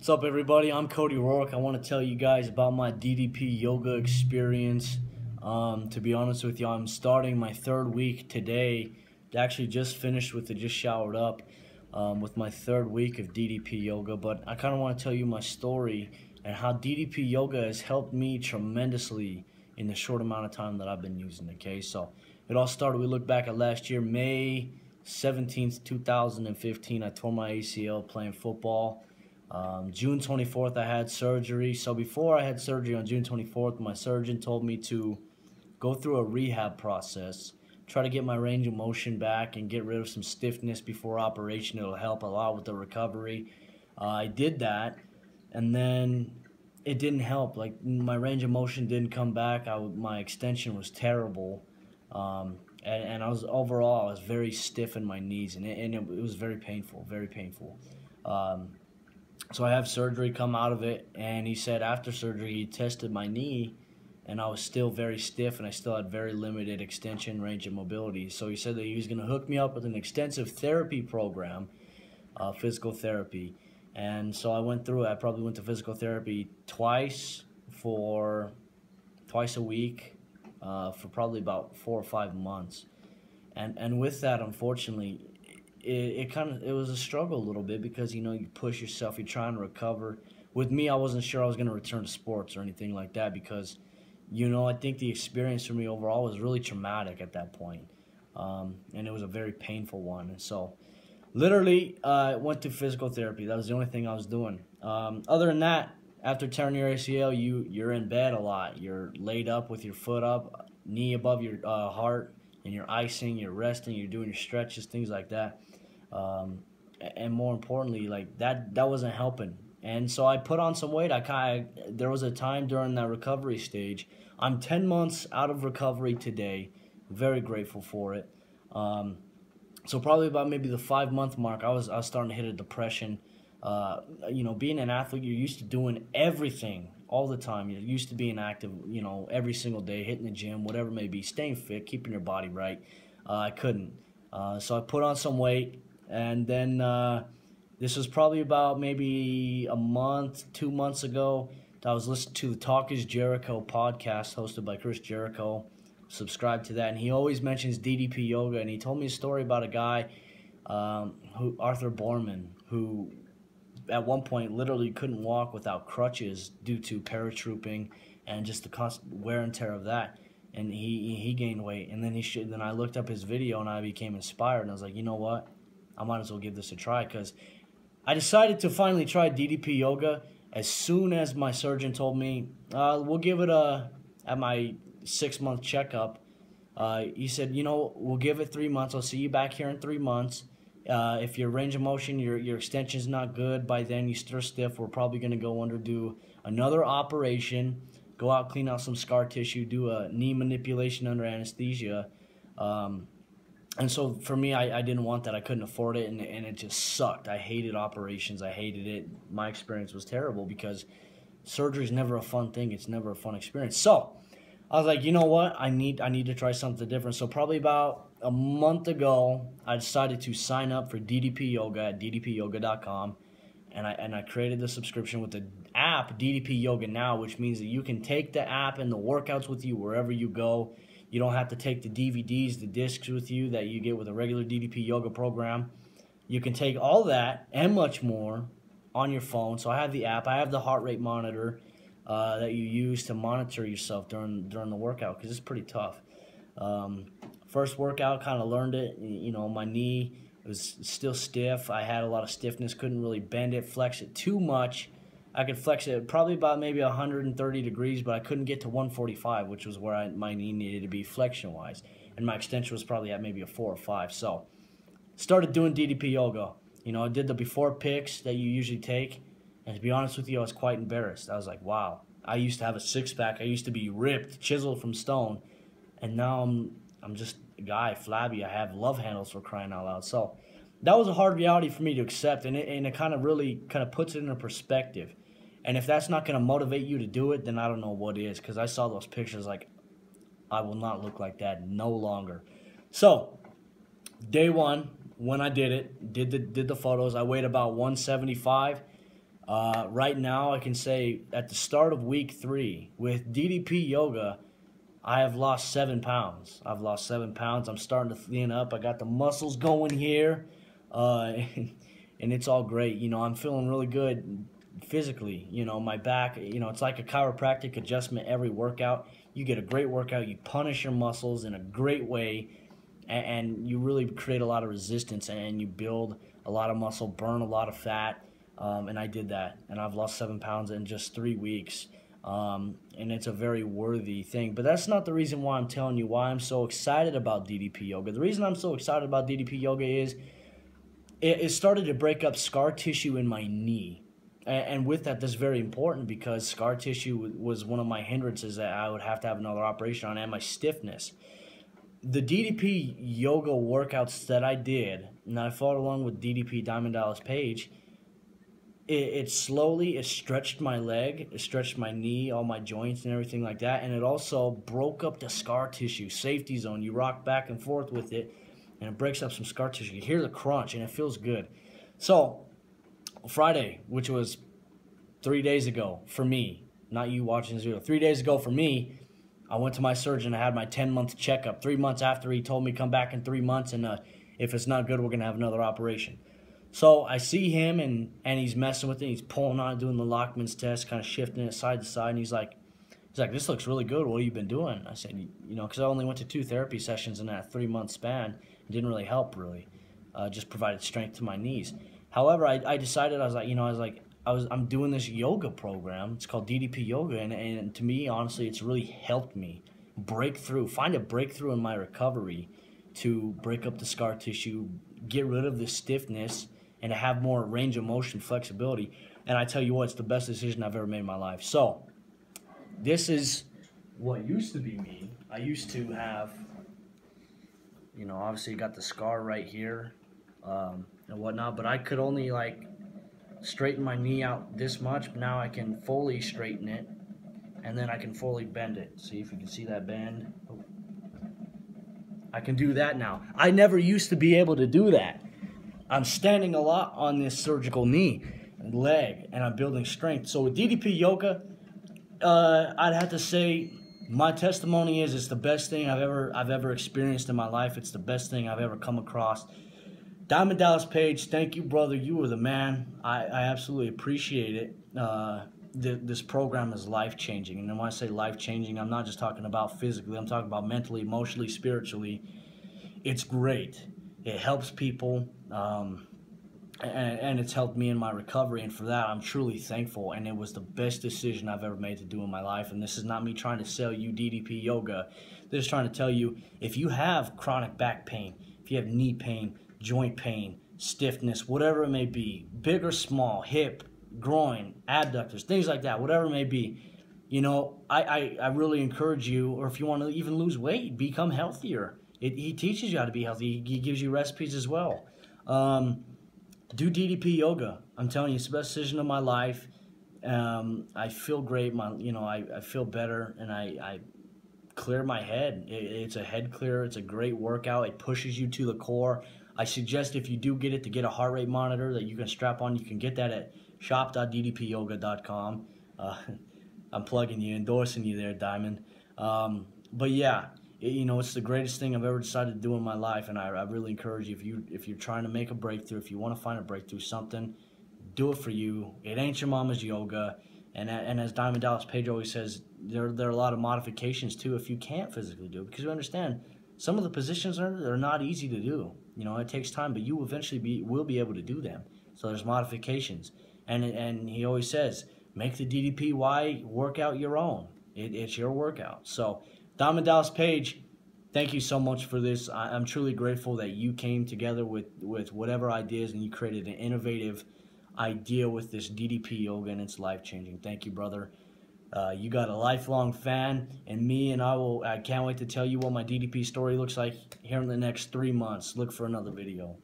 What's up, everybody? I'm Cody Roark. I want to tell you guys about my DDP yoga experience. To be honest with you, I'm starting my third week today. Actually, just finished with it, just showered up with my third week of DDP yoga. But I kind of want to tell you my story and how DDP yoga has helped me tremendously in the short amount of time that I've been using it. Okay, so it all started. We look back at last year, May 17th, 2015. I tore my ACL playing football. June 24th, I had surgery. So before I had surgery on June 24th, my surgeon told me to go through a rehab process, try to get my range of motion back and get rid of some stiffness before operation. It'll help a lot with the recovery. I did that, and then it didn't help. Like, my range of motion didn't come back. My extension was terrible. And I was very stiff in my knees, and it was very painful, very painful. So I have surgery, come out of it, and he said after surgery he tested my knee, and I was still very stiff, and I still had very limited extension, range, and mobility. So he said that he was going to hook me up with an extensive therapy program, physical therapy. And so I went through it. I probably went to physical therapy twice a week for probably about 4 or 5 months. And with that, unfortunately, it was a struggle a little bit because, you push yourself, you're trying to recover. With me, I wasn't sure I was going to return to sports or anything like that because, I think the experience for me overall was really traumatic at that point. And it was a very painful one. And so, literally, I went to physical therapy. That was the only thing I was doing. Other than that, after tearing your ACL, you're in bed a lot. You're laid up with your foot up, knee above your heart, and you're icing, you're resting, you're doing your stretches, things like that. And more importantly, like that wasn't helping. And so I put on some weight. There was a time during that recovery stage. I'm 10 months out of recovery today. Very grateful for it. So probably about maybe the 5-month mark, I was starting to hit a depression. Being an athlete, you're used to doing everything all the time. You're used to being active, every single day, hitting the gym, whatever it may be, staying fit, keeping your body right. I couldn't. So I put on some weight. And then this was probably about maybe a month, 2 months ago. I was listening to the Talk is Jericho podcast hosted by Chris Jericho. Subscribe to that. And he always mentions DDP yoga. And he told me a story about a guy, Arthur Borman, who at one point literally couldn't walk without crutches due to paratrooping and just the constant wear and tear of that. And he gained weight. And then I looked up his video and I became inspired. And I was like, you know what? I might as well give this a try, because I decided to finally try DDP yoga as soon as my surgeon told me, we'll give it at my 6-month checkup. He said, we'll give it 3 months. I'll see you back here in 3 months. If your range of motion, your extension's not good, by then you're still stiff, we're probably going to go do another operation, go out, clean out some scar tissue, do a knee manipulation under anesthesia. And so for me, I didn't want that. I couldn't afford it, and it just sucked. I hated operations. I hated it. My experience was terrible because surgery is never a fun thing. It's never a fun experience. So I was like, you know what? I need to try something different. So probably about a month ago, I decided to sign up for DDP Yoga at DDPYoga.com, and I created the subscription with the app DDP Yoga Now, which means that you can take the app and the workouts with you wherever you go. You don't have to take the DVDs, the discs with you that you get with a regular DDP yoga program. You can take all that and much more on your phone. So I have the app. I have the heart rate monitor that you use to monitor yourself during the workout, because it's pretty tough. First workout, kind of learned it. My knee was still stiff. I had a lot of stiffness. Couldn't really bend it, flex it too much. I could flex it probably about maybe 130 degrees, but I couldn't get to 145, which was where my knee needed to be flexion-wise. And my extension was probably at maybe a 4 or 5. So started doing DDP yoga. I did the before pics that you usually take. And to be honest with you, I was quite embarrassed. I was like, wow. I used to have a six-pack. I used to be ripped, chiseled from stone. And now I'm just a guy, flabby. I have love handles, for crying out loud. So that was a hard reality for me to accept. And it kind of really puts it into perspective. And if that's not going to motivate you to do it, then I don't know what is, because I saw those pictures like, I will not look like that no longer. So, day one, when I did it, did the photos, I weighed about 175. Right now, I can say at the start of week 3 with DDP Yoga, I have lost 7 pounds. I've lost 7 pounds. I'm starting to thin up. I got the muscles going here, and it's all great. You know, I'm feeling really good physically. You know, my back, you know, it's like a chiropractic adjustment every workout. You get a great workout. You punish your muscles in a great way, and you really create a lot of resistance, and you build a lot of muscle, burn a lot of fat. And I did that, and I've lost 7 pounds in just 3 weeks. And it's a very worthy thing. But that's not the reason why I'm telling you why I'm so excited about DDP Yoga. The reason I'm so excited about DDP Yoga is it started to break up scar tissue in my knee. And with that, that's very important because scar tissue was one of my hindrances that I would have to have another operation on, and my stiffness. The DDP Yoga workouts that I did, and I followed along with DDP Diamond Dallas Page, it slowly, it stretched my leg, it stretched my knee, all my joints and everything like that, and it also broke up the scar tissue, safety zone. You rock back and forth with it, and it breaks up some scar tissue. You hear the crunch, and it feels good. So, Friday, which was 3 days ago for me, not you watching this video, 3 days ago for me, I went to my surgeon. I had my 10-month checkup. 3 months after, he told me come back in 3 months, and if it's not good, we're going to have another operation. So I see him, and he's messing with it. He's pulling on it, doing the Lockman's test, kind of shifting it side to side. And he's like, this looks really good. What have you been doing? I said, you know, because I only went to 2 therapy sessions in that 3-month span. It didn't really help, really. Just provided strength to my knees. However, I decided, I'm doing this yoga program. It's called DDP Yoga, and to me, honestly, it's really helped me find a breakthrough in my recovery to break up the scar tissue, get rid of the stiffness, and to have more range of motion flexibility. And I tell you what, it's the best decision I've ever made in my life. So, this is what used to be me. I used to have, you know, obviously you got the scar right here and whatnot, but I could only, like, straighten my knee out this much. But now I can fully straighten it, and then I can fully bend it. See if you can see that bend. Oh. I can do that now. I never used to be able to do that. I'm standing a lot on this surgical knee and leg, and I'm building strength. So with DDP Yoga, I'd have to say my testimony is it's the best thing I've ever experienced in my life. It's the best thing I've ever come across. Diamond Dallas Page, thank you, brother. You were the man. I absolutely appreciate it. This program is life-changing. And when I say life-changing, I'm not just talking about physically. I'm talking about mentally, emotionally, spiritually. It's great. It helps people, and it's helped me in my recovery. And for that, I'm truly thankful. And it was the best decision I've ever made to do in my life. And this is not me trying to sell you DDP Yoga. This is trying to tell you, if you have chronic back pain, if you have knee pain, joint pain, stiffness, whatever it may be, big or small, hip, groin, abductors, things like that, whatever it may be, you know, I really encourage you, or if you want to even lose weight, become healthier. He teaches you how to be healthy. He gives you recipes as well. Do DDP Yoga. I'm telling you, it's the best decision of my life. I feel great. I feel better, and I clear my head. It's a head clear. It's a great workout. It pushes you to the core. I suggest if you do get it, to get a heart rate monitor that you can strap on. You can get that at shop.ddpyoga.com. I'm plugging you, endorsing you there, Diamond. But yeah, you know, it's the greatest thing I've ever decided to do in my life, and I really encourage you, if you're trying to make a breakthrough, if you want to find a breakthrough, something, do it for you. It ain't your mama's yoga. And as Diamond Dallas Page always says, there are a lot of modifications too if you can't physically do it, because you understand some of the positions are not easy to do. You know, it takes time, but you eventually will be able to do them. So there's modifications, and he always says, make the DDPY workout your own. It's your workout. So Diamond Dallas Page, thank you so much for this. I'm truly grateful that you came together with whatever ideas, and you created an innovative idea with this DDP Yoga, and it's life-changing. Thank you, brother. You got a lifelong fan, and me, and I can't wait to tell you what my DDP story looks like here in the next 3 months. Look for another video.